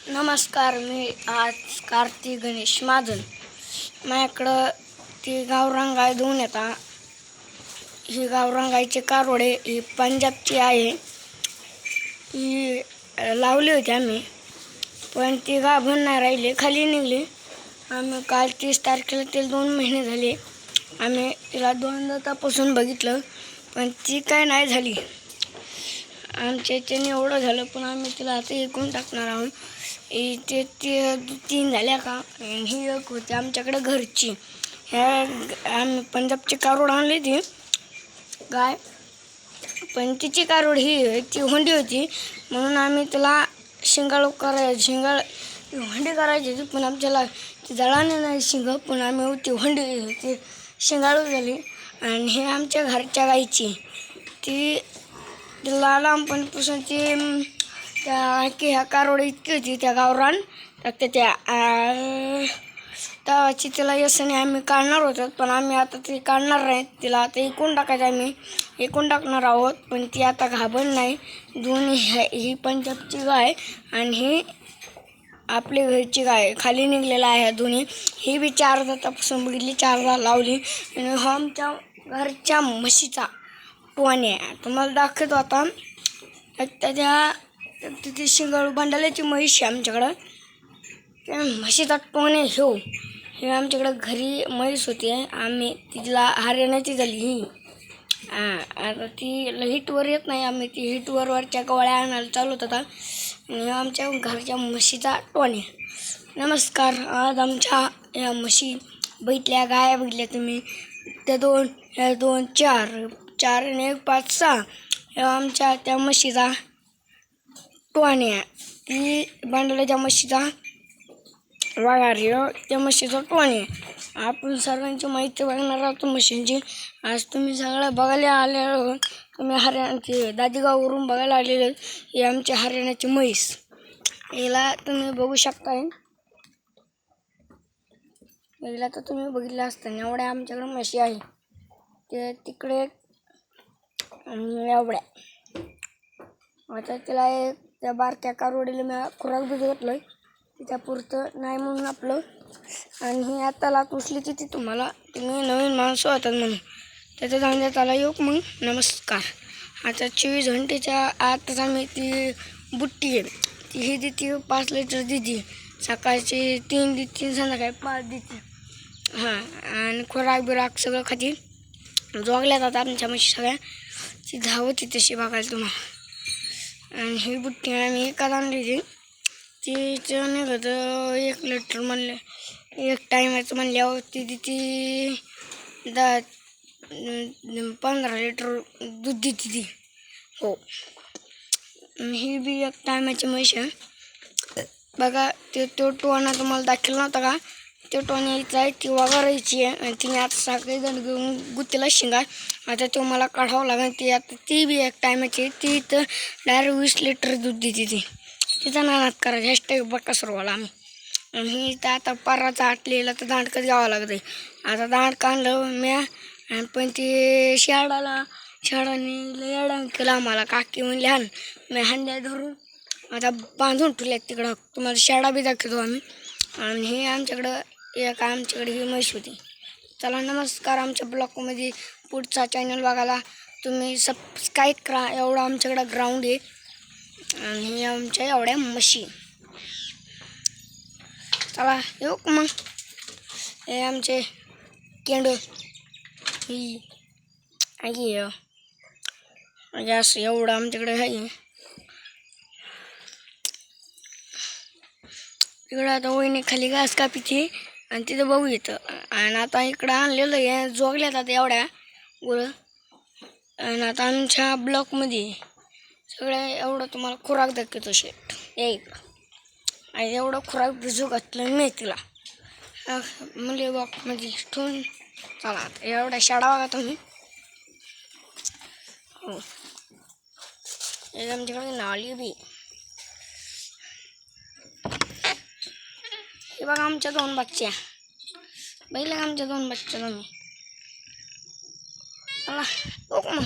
नमस्कार. मी आज कार्तिक गणेश महाजन. माझ्याकडं ती गावरान गाय धुवून येतात. ही गावरान गायची कारोडे ही पंजाबची आहे. ही लावली होती आम्ही, पण ती गाभण नाही राहिली, खाली निघली. आम्ही काल 30 तारखेला ते 2 महिने झाले. आम्ही तिला 2दा तपासून बघितलं, पण ती काय नाही झाली. आमच्या इथे एवढं झालं, पण आम्ही तिला आता विकून टाकणार आहोत. ते 3 झाल्या का. ही एक होती आमच्याकडे घरची. ह्या आम्ही पंजाबची कारोड आणली ती गाय, पण तिची कारोड ती हुंडी होती, म्हणून आम्ही तिला शिंगाळ हुंडी करायची होती. पण आमच्याला ती जळाली नाही शिंग, पण आम्ही ती हुंडी ती शिंगाळू झाली. आणि हे आमच्या घरच्या गायची ती लहानपणापासून ह्या कारोड इतकी होती त्या गावरान त्याची तिला यशाने आम्ही काढणार होतो, पण आम्ही आता ती काढणार नाही. तिला आता विकून टाकायचं, आम्ही विकून टाकणार आहोत. पण ती आता घाबण नाही. दोन्ही ही पंजाबची गाय आणि ही आपली घरची गाय खाली निघलेला आहे. दोन्ही ही बी 4दा तपासून बघितली, 4दा लावली. आणि हा आमच्या घरच्या म्हशीचा टोन आहे. तुम्हाला दाखवतो आता. त्याच्या तिथे शिंगाळू भांडाल्याची म्हैस आहे आमच्याकडं. त्या म्हशीचा टोन आहे. हे आमच्याकडं घरी म्हैस होती. आम्ही तिला हरियाणाची झाली ही. आता ती हिटवर येत नाही. आम्ही ती हिटवरच्या गोळ्या आणायला चालू होता. आणि आमच्या घरच्या म्हशीचा टोन आहे. नमस्कार. आज आमच्या या म्हशी बघितल्या, गाया बघितल्या तुम्ही. त्या 2 ह्या 2 4 आणि 1 5 6 आमच्या त्या म्हशीचा टोन आहे. ती भांडवल्याच्या म्हशीचा वाघारी त्या म्हशीचा टोन आहे. आपण सर्वांची माहिती बघणार आहोत म्हशींची. आज तुम्ही सगळं बघायला आले, तुम्ही हरियाणाची दादीगाववरून बघायला आलेले. ही आमची हरियाणाची म्हैस. हिला तुम्ही बघू शकताय. हिला तर तुम्ही बघितलं असताना एवढ्या आमच्याकडे म्हशी आहे. ते तिकडे एवढ्या. आता तिला त्या बारक्या कारोडीला मी खुराक दूध घातलं, तिच्या पुरतं नाही म्हणून आपलं. आणि ही आता लात उचली ती तुम्ही नवीन माणसं होतात म्हणून त्याच्या जाण्यात आला योग. मग नमस्कार. आता 24 घंटेच्या आतच आम्ही ती बुट्टी आहे ती ही देते. 5 लिटर देते. सकाळची 3 देते, संध्याकाळी 5 देते. आणि खुराक सगळं खाती. जोगल्यात आता आमच्या म्हशी सगळ्या. ती धावती तशी बघायला तुम्हाला. आणि ही बुट्टी आम्ही एकाच आणली होती. तिचं निघत 1 लिटर म्हणलं, 1 टायमाचं म्हणल्यावर ती 15 लिटर दूध देते ती. ही बी 1 टायमाची म्हैस आहे. बघा तो टोना तुम्हाला दाखवला नव्हता का. तो टोन यायचा आहे, ती वगैरेची आहे. आणि तिने आता साखळी जण घेऊन गुत्तीला शिंगा. आता तो मला काढावं लागेल. ती बी 1 टायमाची. ती तर डायरेक्ट 20 लिटर दूध देते. तिचा नानात करायचा हॅशटॅग बक्का सुरवाला आम्ही. आणि तर आता पाराचा आटलेला तर दांडकच घ्यावं लागतं. आता दांडकं आणलं म्या, पण ते शाळाने लय केलं आम्हाला. काकी म्हणले हाण. मी हांड्या धरून आता बांधून ठेवल्या तिकडं. तुम्हाला शाळा बी दाखवतो आम्ही. आणि हे आमच्याकडं ही म्हैस होती. चला नमस्कार. आमच्या ब्लॉगमध्ये पुढचा चॅनल बघायला तुम्ही सबस्क्राईब करा. एवढं आमच्याकडं ग्राउंड आहे. आणि आमच्या एवढ्या म्हशी. चला येऊ मग. हे आमचे केंडू ही आहे. असं एवढं आमच्याकडे आहे. तिकडं आता वहिनी खाली घास कापीची आणि तिथं बघू येतं. आणि आता इकडं आणलेलं आहे. जोगल्यात आता एवढ्या गुरं. आणि आता आमच्या ब्लॉकमध्ये सगळ्या एवढं तुम्हाला खुराक दाखवतो शेट. आणि एवढं खुराक भिजू घातलं मी तिला म्हणजे बॉक्समध्ये ठेवून. चला आता एवढ्या शाळा बघा तुम्ही. आमच्याकडे नाली बी. हे बघा आमच्या 2 बच्च्या. बघितलं का आमच्या 2 बच्च्या तुम्ही. चला मग.